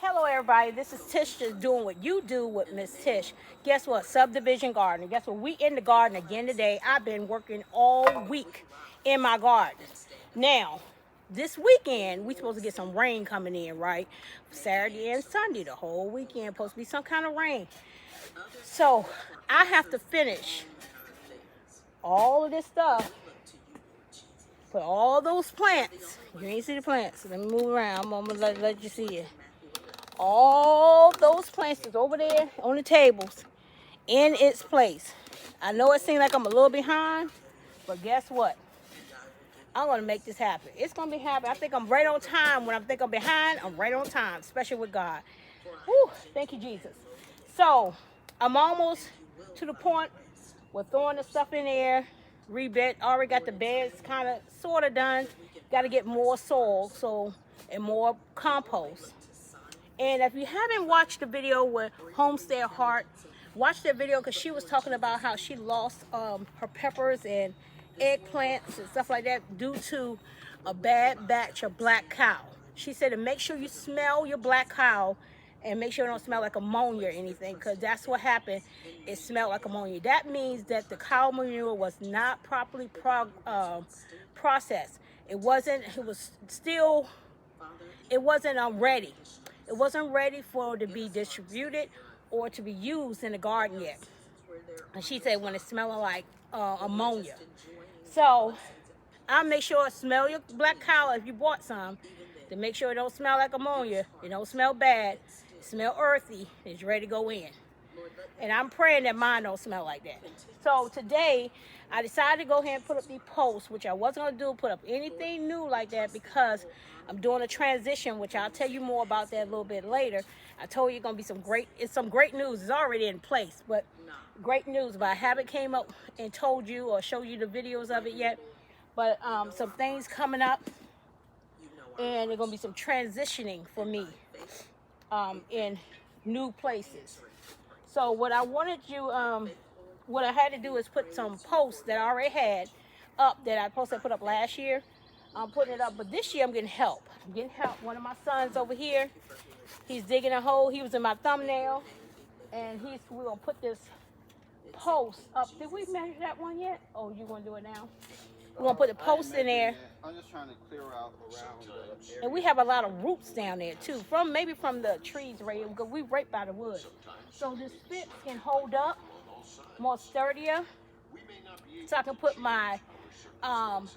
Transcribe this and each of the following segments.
Hello everybody, this is Tish just doing what you do with Miss Tish. Guess what? Subdivision gardening. Guess what? We in the garden again today. I've been working all week in my garden. Now, this weekend, we supposed to get some rain coming in, right? Saturday and Sunday, the whole weekend, supposed to be some kind of rain. So, I have to finish all of this stuff. Put all those plants. You ain't see the plants. So let me move around. I'm gonna let you see it. All those plants that's over there on the tables in its place. I know it seems like I'm a little behind, but guess what? I'm gonna make this happen. It's gonna be happening. I think I'm right on time. When I think I'm behind, I'm right on time, especially with God. Whew, thank you, Jesus. So I'm almost to the point. We're throwing the stuff in there. Rebed. Already got the beds kind of sort of done. Got to get more soil and more compost. And if you haven't watched the video with Homestead Heart, watch that video because she was talking about how she lost her peppers and eggplants and stuff like that due to a bad batch of black cow. She said to make sure you smell your black cow and make sure it don't smell like ammonia or anything, because that's what happened. It smelled like ammonia. That means that the cow manure was not properly processed. It wasn't ready. It wasn't ready for it to be distributed or to be used in the garden yet. And she said when it's smelling like ammonia. So I'll make sure smell your black cow if you bought some, to make sure it don't smell like ammonia, it don't smell bad, it smell earthy, it's ready to go in. And I'm praying that mine don't smell like that. So today, I decided to go ahead and put up these posts, which I wasn't going to do, put up anything new like that, because I'm doing a transition, which I'll tell you more about that a little bit later. I told you it's going to be some great news. It's already in place, but great news. But I haven't came up and told you or showed you the videos of it yet. But some things coming up, and there's going to be some transitioning for me in new places. So what I wanted you, what I had to do is put some posts that I already had up that I put up last year. I'm putting it up, but this year I'm getting help. I'm getting help. One of my sons over here, he's digging a hole. He was in my thumbnail, and we're gonna put this post up. Did we measure that one yet? Oh, you gonna do it now? We're gonna put the post in there. I'm just trying to clear out around the area. And we have a lot of roots down there too, maybe from the trees right here, because we right by the wood. So this fence can hold up more sturdier. So I can put my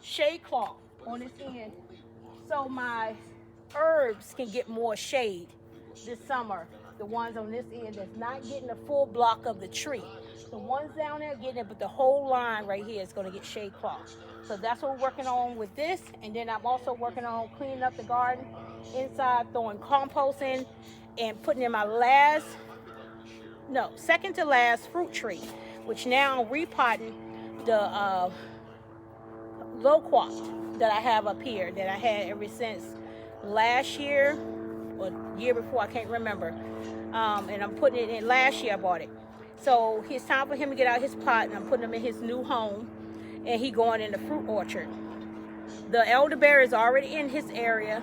shade cloth on this end, so my herbs can get more shade this summer. The ones on this end that's not getting a full block of the tree. The ones down there getting it, but the whole line right here is going to get shade cloth. So that's what we're working on with this. And then I'm also working on cleaning up the garden inside, throwing compost in, and putting in my second to last fruit tree, which now I'm repotting the loquat that I have up here that I had ever since last year or year before, I can't remember. And I'm putting it in. Last year I bought it. So it's time for him to get out his pot, and I'm putting him in his new home, and he going in the fruit orchard. The elderberry is already in his area.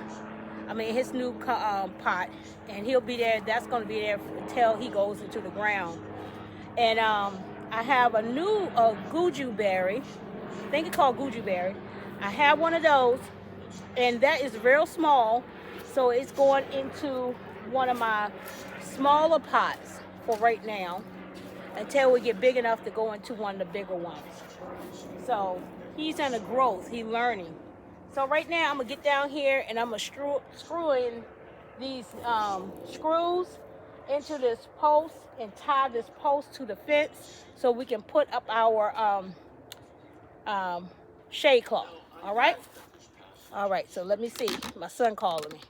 His new pot, and he'll be there. That's going to be there until he goes into the ground. And I have a new goju berry. I think it's called goju berry. I have one of those, and that is real small, so it's going into one of my smaller pots for right now, until we get big enough to go into one of the bigger ones. So he's in a growth, he's learning. So right now I'm gonna get down here and I'm gonna screw in these screws into this post and tie this post to the fence so we can put up our shade cloth. All right, so let me see. My son calling me.